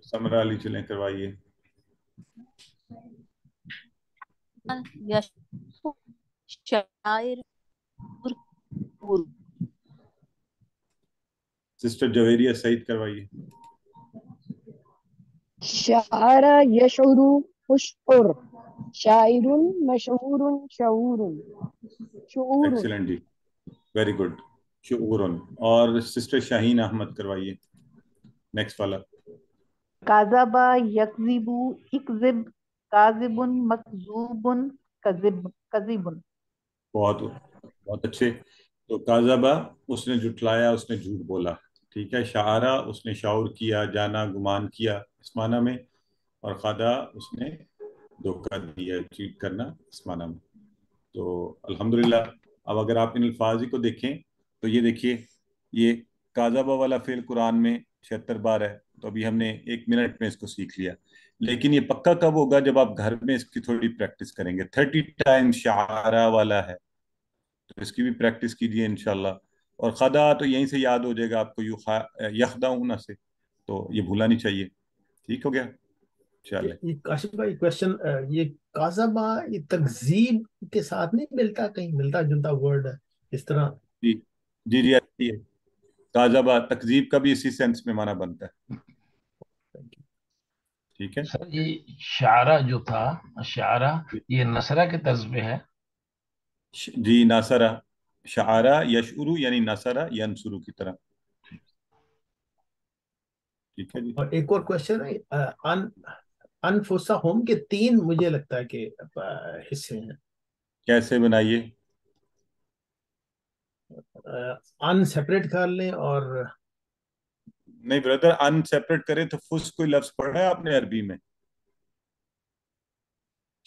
سمرا علی. چلیں کروائیے. شاعر سسٹر جویریہ سعید کروائیے. شعر یشعر اشعر، شاعر مشعور شعور شعور. ایکسلنٹ جی، ویری گڈ. شعور. اور سسٹر شاہین احمد کروائیے نیکسٹ والا. کاذب یکذب اکذب کاذب مکذوب کذب. بہت بہت اچھے. تو کاذبہ اس نے جھٹلایا، اس نے جھوٹ بولا. ٹھیک ہے. شعرا اس نے شعور کیا، جانا گمان کیا اس معنی میں. اور خدا اس نے دھوکہ دیا، چیٹ کرنا اس معنی میں. تو الحمدللہ اب اگر آپ ان الفاظ کو دیکھیں تو یہ دیکھیے یہ کاذبہ والا فعل قرآن میں 76 بار ہے. تو ابھی ہم نے 1 منٹ میں اس کو سیکھ لیا، لیکن یہ پکا کب ہوگا؟ جب آپ گھر میں اس کی تھوڑی پریکٹس کریں گے. 30 ٹائم شعرا والا ہے تو اس کی بھی پریکٹس کیجئے انشاءاللہ. اور خدا تو یہیں سے یاد ہو جائے گا آپ کو، یخدعون سے، تو یہ بھولا نہیں چاہیے. ٹھیک ہو گیا. چلیں. یہ کاشف بھائی کوشچن، یہ کاذبہ یہ تکذیب کے ساتھ نہیں ملتا، کہیں ملتا جلتا ورڈ ہے اس طرح؟ جی جی جی اچھی ہے. کاذبہ تکذیب کا بھی اسی سینس میں معنی بنتا ہے. ٹھیک ہے. سر یہ شعرہ جو تھا، شعرہ یہ نصرہ کے طرز پہ ہے. جی ناصرہ، شعرا یشعرو یعنی نصرہ ینصرو کی طرح. ٹھیک ہے جی. اور ایک اور کوشچن ہے، انفسہم کے 3 مجھے لگتا ہے کہ حصے ہیں. کیسے بنائیے؟ ان سیپریٹ کر لیں اور نہیں بردر، ان سیپریٹ کرے تو فس کوئی لفظ پڑھا ہے آپ نے عربی میں؟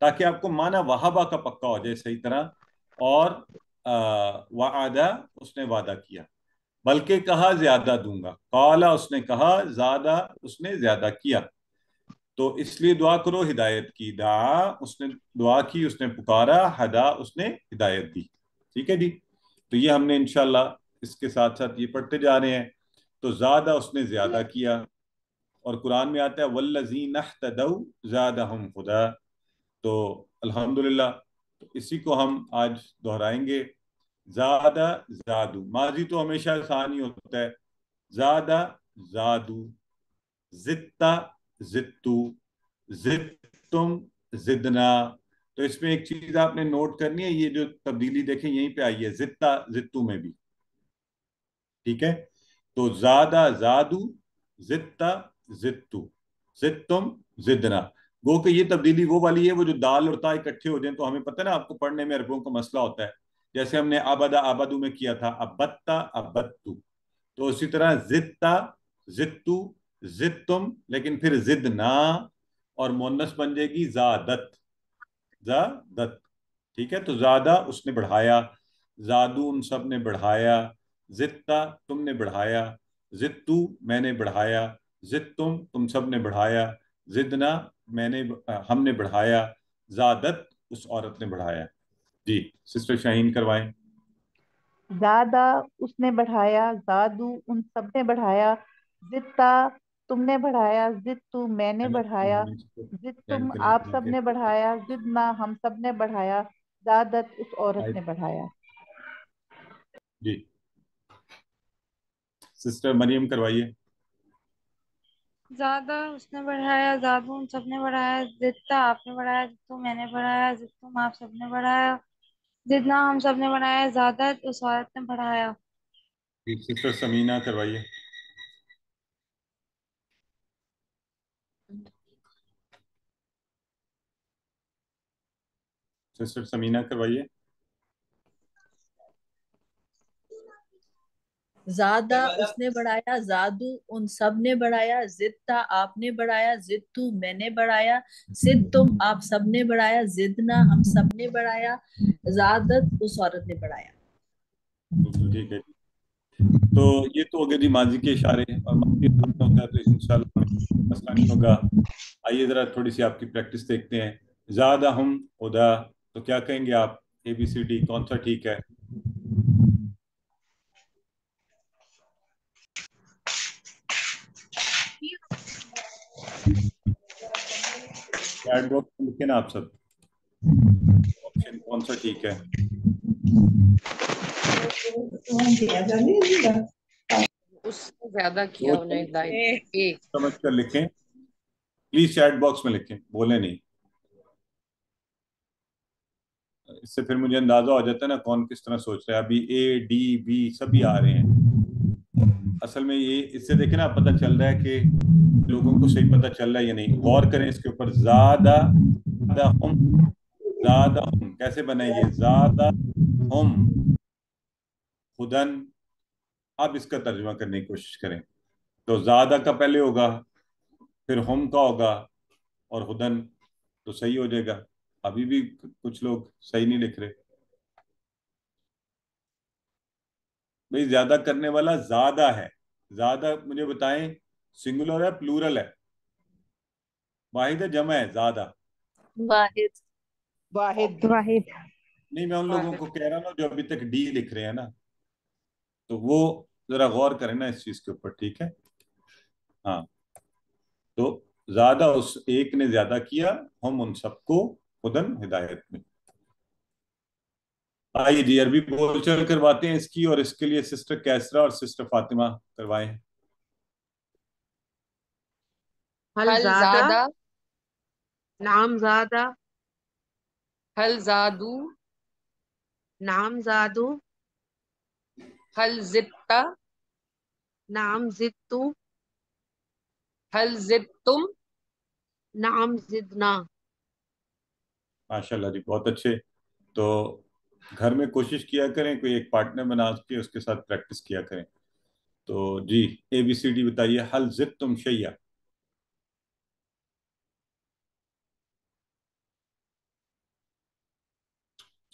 تاکہ آپ کو معنی وہابہ کا پکا ہو جائے صحیح طرح. اور وعدہ اس نے وعدہ کیا، بلکہ کہا زیادہ دوں گا. قالا اس نے کہا، زیادہ اس نے زیادہ کیا. تو اس لیے دعا کرو ہدایت کی. دعا اس نے دعا کی، اس نے پکارا. ہدا اس نے ہدایت دی. ٹھیک ہے جی. تو یہ ہم نے انشاءاللہ اس کے ساتھ ساتھ یہ پڑھتے جا رہے ہیں. تو زیادہ اس نے زیادہ کیا، اور قرآن میں آتا ہے والذین اہتدوا زادہم ہدی. تو الحمدللہ تو اسی کو ہم آج دہرائیں گے. زادہ زادو، ماضی تو ہمیشہ آسان ہی ہوتا ہے. زادہ زادو، زدتا زدتو، زدتم زدنا. تو اس میں ایک چیز آپ نے نوٹ کرنی ہے، یہ جو تبدیلی دیکھیں یہیں پہ آئی ہے، زدتا زدتو میں بھی. ٹھیک ہے. تو زادہ زادو، زدتا زدتو، زدتم زدنا. گو کہ یہ تبدیلی وہ والی ہے وہ جو دال اور تا اکٹھے ہو جائیں تو ہمیں پتہ ہے نا، آپ کو پڑھنے میں عربوں کا مسئلہ ہوتا ہے. جیسے ہم نے آبادہ آبادو میں کیا تھا، ابتا ابتو. تو اسی طرح زدتا زدتو زدتم، لیکن پھر زدنا اور مونس بن جائے گی زادت زادت. ٹھیک ہے. تو زادہ اس نے بڑھایا، زادو ان سب نے بڑھایا، زدتا تم نے بڑھایا، زدتو میں نے بڑھایا، زدتم تم سب نے بڑھایا، زدنا ہم نے بڑھایا، زادت اس عورت نے بڑھایا. جی سسٹر شاہین کروائیں. زیادہ اس نے بڑھایا، زادو ان سب نے بڑھایا، زدتا تم نے بڑھایا، زدتو میں نے بڑھایا، زدتم آپ سب نے بڑھایا، زدنا ہم سب نے بڑھایا، زادت اس عورت نے بڑھایا. جی سسٹر مریم کروائیے. زیادہ اس نے بڑھایا، زادو ان سب نے بڑھایا، زدتا آپ نے بڑھایا، زدتو میں نے بڑھایا، زدتم آپ سب نے بڑھایا، زدنا ہم سب نے بڑھایا، زادت اس عورت نے بڑھایا. سسٹر سمینہ کروائیے. سسٹر سمینہ کروائیے. زادہ اس نے بڑھایا، زادو ان سب نے بڑھایا، زدتا آپ نے بڑھایا، زدتو میں نے بڑھایا، زدتم آپ سب نے بڑھایا، زدنا ہم سب نے بڑھایا، زادت اس عورت نے بڑھایا. ٹھیک ہے. تو یہ تو ہو گئے جی ماضی کے اشارے، اور ماضی کے اشارے ہوتا ہے تو انشاءاللہ مسئلہ نہیں ہوگا. آئیے ذرا تھوڑی سی آپ کی پریکٹس دیکھتے ہیں. زادہم ہدا، تو کیا کہیں گے آپ؟ اے بی سی ڈی کون سا ٹھیک ہے؟ چیٹ باکس میں لکھیں نا آپ سب آپشن کون سا ٹھیک ہے. اس سے زیادہ کیا انہیں ہدایت. سمجھ کر لکھیں پلیز، چیٹ باکس میں لکھیں، بولیں نہیں. اس سے پھر مجھے اندازہ ہو جاتا ہے نا کون کس طرح سوچ رہا ہے. ابھی اے ڈی بی سبھی آ رہے ہیں. اصل میں یہ اس سے دیکھیں نا پتہ چل رہا ہے کہ لوگوں کو صحیح پتہ چل رہا ہے یا نہیں. غور کریں اس کے اوپر. زیادہ زیادہ ہم کیسے بنے یہ؟ زیادہ ہم خدن. اب اس کا ترجمہ کرنے کی کوشش کریں. تو زیادہ کا پہلے ہوگا، پھر ہم کا ہوگا، اور خدن تو صحیح ہو جائے گا. ابھی بھی کچھ لوگ صحیح نہیں لکھ رہے. بھئی زیادہ کرنے والا زیادہ ہے. زیادہ مجھے بتائیں سنگولر ہے پلورل ہے؟ واحد ہے جمع ہے؟ زیادہ واحد. واحد. واحد. نہیں، میں ان لوگوں کو کہہ رہا ہوں جو ابھی تک ڈی لکھ رہے ہیں نا، تو وہ ذرا غور کریں نا اس چیز کے اوپر. ٹھیک ہے. ہاں تو زیادہ اس ایک نے زیادہ کیا، ہم ان سب کو خدن ہدایت میں. آئیے جی عربی بول چل کرواتے ہیں اس کی، اور اس کے لیے سسٹر کیسرا اور سسٹر فاطمہ کروائیں. هل هل زاد، زادہ، نعم زاد، هل زادو، نعم زادو، هل زدتا، نعم زدتو، هل زدتم. نعم زدنا. ماشاء اللہ جی بہت اچھے. تو گھر میں کوشش کیا کریں، کوئی ایک پارٹنر بنا کے اس کے ساتھ پریکٹس کیا کریں. تو جی اے بی سی ڈی بتائیے. حل زدتم شیئا.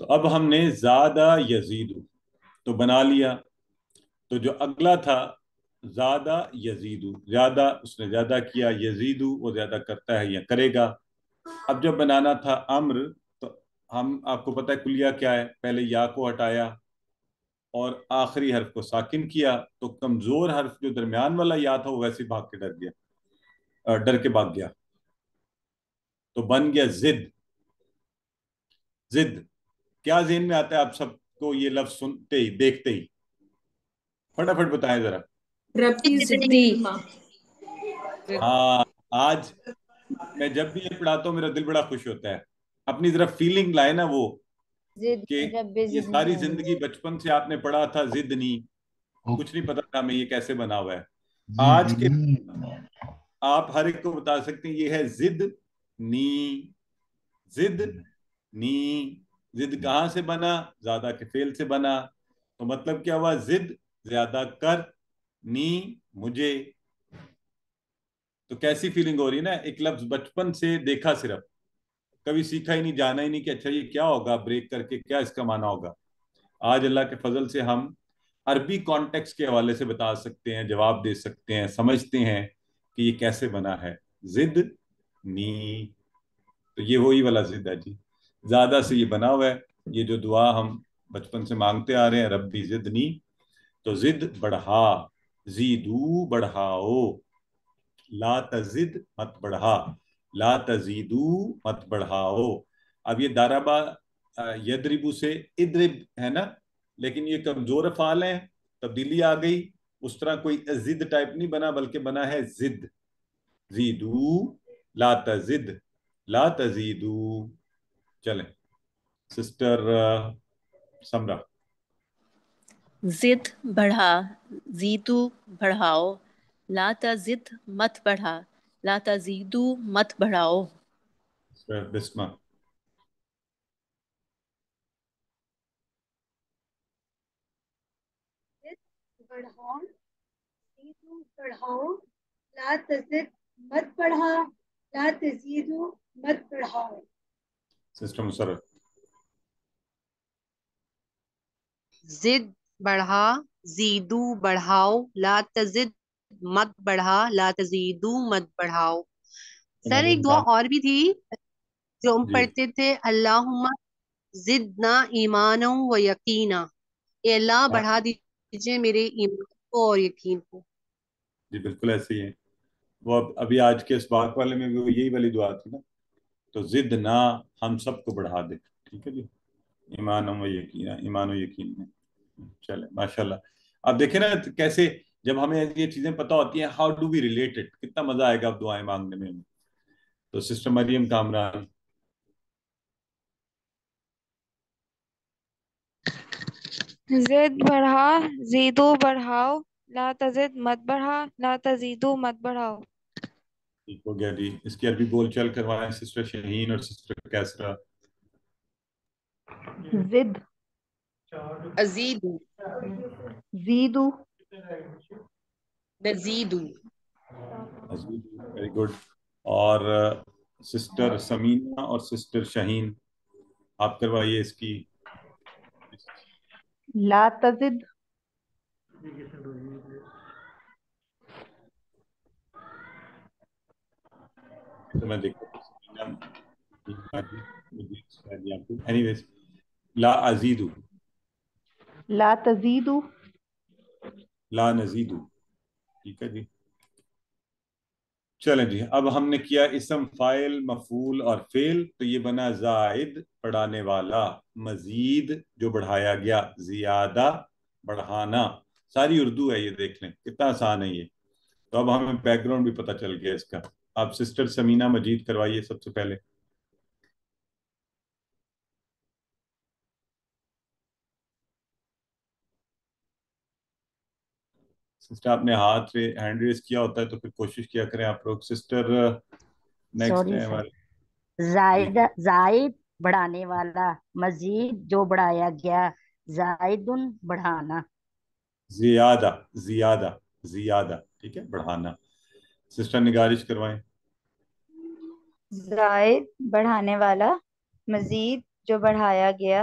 تو اب ہم نے زیادہ یزید تو بنا لیا. تو جو اگلا تھا زیادہ یزید، زیادہ اس نے زیادہ کیا، یزید وہ زیادہ کرتا ہے یا کرے گا. اب جب بنانا تھا امر تو ہم آپ کو پتہ ہے کلیہ کیا ہے، پہلے یا کو ہٹایا اور آخری حرف کو ساکن کیا، تو کمزور حرف جو درمیان والا یا تھا وہ ویسے بھاگ کے ڈر کے بھاگ گیا، تو بن گیا زد. زد کیا ذہن میں آتا ہے آپ سب کو یہ لفظ سنتے ہی دیکھتے ہی؟ فٹافٹ بتائیں ذرا. ربی زدنی. زدنی علما. ہاں، آج میں جب بھی یہ پڑھاتا ہوں میرا دل بڑا خوش ہوتا ہے. اپنی طرف فیلنگ لائے نا وہ زد کہ رب یہ زدنی ساری علما. زندگی بچپن سے آپ نے پڑھا تھا زدنی، کچھ نہیں پتا تھا ہمیں یہ کیسے بنا ہوا ہے. آج کے آپ ہر ایک کو بتا سکتے ہیں یہ ہے زد نی. زد نی. زد کہاں سے بنا؟ زیادہ کے فعل سے بنا. تو مطلب کیا ہوا؟ زد زیادہ کر، نی مجھے. تو کیسی فیلنگ ہو رہی ہے نا، ایک لفظ بچپن سے دیکھا صرف، کبھی سیکھا ہی نہیں، جانا ہی نہیں کہ اچھا یہ کیا ہوگا، بریک کر کے کیا اس کا معنی ہوگا. آج اللہ کے فضل سے ہم عربی کانٹیکس کے حوالے سے بتا سکتے ہیں، جواب دے سکتے ہیں، سمجھتے ہیں کہ یہ کیسے بنا ہے. زد نی، تو یہ وہی والا زد ہے جی، زیادہ سے یہ بنا ہوا ہے. یہ جو دعا ہم بچپن سے مانگتے آ رہے ہیں ربی زدنی، تو زد بڑھا، زیدو بڑھاؤ، لا تزد مت بڑھا، لا تزیدو مت بڑھاؤ. اب یہ داربا یدربو سے ادرب ہے نا، لیکن یہ کمزور افعال ہیں، تبدیلی آ گئی. اس طرح کوئی زد ٹائپ نہیں بنا، بلکہ بنا ہے زد. زیدو لا تزد، لا تزیدو. چلیں سسٹر سمرا. زد بڑھا، زیدو بڑھاؤ، لا تزد مت بڑھا، لا تزیدو مت بڑھاؤ. سسٹر بسمہ. بڑھاؤ، زیدو بڑھاؤ، لا تزد مت بڑھا، لا تزیدو مت بڑھاؤ. سسٹر مسرت. زد بڑھا، زیدو بڑھاؤ، لا تزد مت بڑھا، لا تزیدو مت بڑھاؤ. سر ایک دعا اور بھی تھی جو ہم جی پڑھتے تھے، اللہم زدنا ایمانا و یقینا. اے اللہ بڑھا دیجئے میرے ایمان کو اور یقین کو. جی بالکل ایسے ہی ہے. وہ ابھی آج کے اسباق والے میں بھی وہ یہی والی دعا تھی نا. تو زد نہ ہم سب کو بڑھا دے. ٹھیک ہے جی، ایمان و یقین، ایمان و یقین میں. چلے ماشاء اللہ. اب دیکھیں نا کیسے جب ہمیں یہ چیزیں پتہ ہوتی ہیں، ہاؤ ڈو وی ریلیٹڈ، کتنا مزہ آئے گا اب دعائیں مانگنے میں. تو سسٹر مریم کامران. زد بڑھا، زیدو بڑھاؤ، لا تزد مت بڑھا، لا تزیدو مت بڑھاؤ. ٹھیک ہو گیا جی. اس کی عربی بول چال کروائیں سسٹر شہین اور سسٹر کیسرا. زد، ازیدو، زیدو، نزیدو. Very good. اور سسٹر سمینہ اور سسٹر شہین آپ کروائیے اس کی. لا تزد، تو میں دیکھتا ہوں اینی ویز لا ازیدو، لا تزیدو، لا نزیدو. ٹھیک ہے جی. چلیں جی، اب ہم نے کیا اسم، فاعل، مفعول اور فعل. تو یہ بنا زائد بڑھانے والا، مزید جو بڑھایا گیا، زیادہ بڑھانا. ساری اردو ہے، یہ دیکھ لیں کتنا آسان ہے یہ. تو اب ہمیں بیک گراؤنڈ بھی پتہ چل گیا اس کا. آپ سسٹر سمینہ مجید کروائیے سب سے پہلے. سسٹر آپ نے ہینڈ ریز کیا ہوتا ہے تو پھر کوشش کیا کریں آپ لوگ. سسٹر نیکسٹ سوری ہے سر. ہمارے. جی زائد بڑھانے والا، مزید جو بڑھایا گیا، زائدن بڑھانا. زیادہ، زیادہ، زیادہ. ٹھیک ہے، بڑھانا. سسٹر نگارش کروائیں. زائد بڑھانے والا، مزید جو بڑھایا گیا،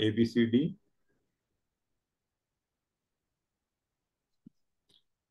ABCD?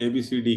ABCD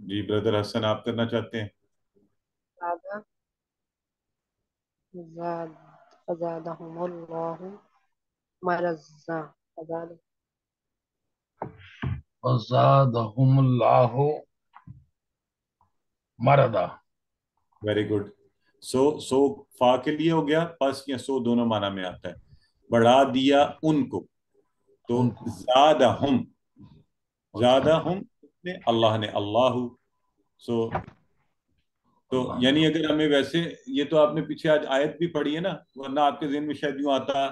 جی برادر حسن آپ کرنا چاہتے ہیں؟ زادہ زاد فزادہم اللہ مرضا فزاد فزادہم اللہ مرضا. Very good. سو فا کے لیے ہو گیا، پس یا سو دونوں معنی میں آتا ہے. بڑھا دیا ان کو، تو ان کو زادہم، اچھا زادہم نے اللہ نے، اللہ سو تو اللہ یعنی نے اگر ہمیں ویسے، یہ تو آپ نے پیچھے آج آیت بھی پڑھی ہے نا، ورنہ آپ کے ذہن میں شاید یوں آتا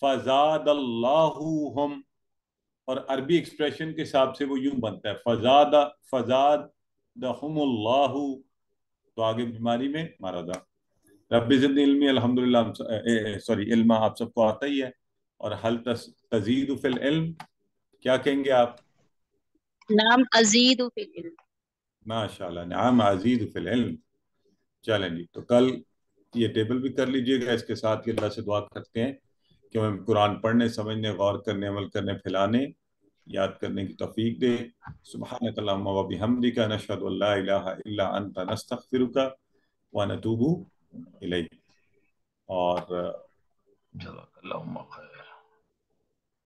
فزاد اللہ ہم، اور عربی ایکسپریشن کے حساب سے وہ یوں بنتا ہے فزادہم اللہ، تو آگے بیماری میں مرضا. رب زدنی علمی، الحمدللہ سوری علم آپ سب کو آتا ہی ہے. اور حل تزید فی العلم، کیا کہیں گے آپ؟ نام ازید فی العلم. ماشاء اللہ، نعم عزیز فی العلم. چلیں جی، تو کل یہ ٹیبل بھی کر لیجئے گا. اس کے ساتھ ہی اللہ سے دعا کرتے ہیں کہ ہمیں قرآن پڑھنے، سمجھنے، غور کرنے، عمل کرنے، پھیلانے، یاد کرنے کی توفیق دے. سبحانک اللہم و بحمدک، نشہد ان لا الہ الا انت، نستغفرک و نتوب الیک. اور جزاک اللہم خیر.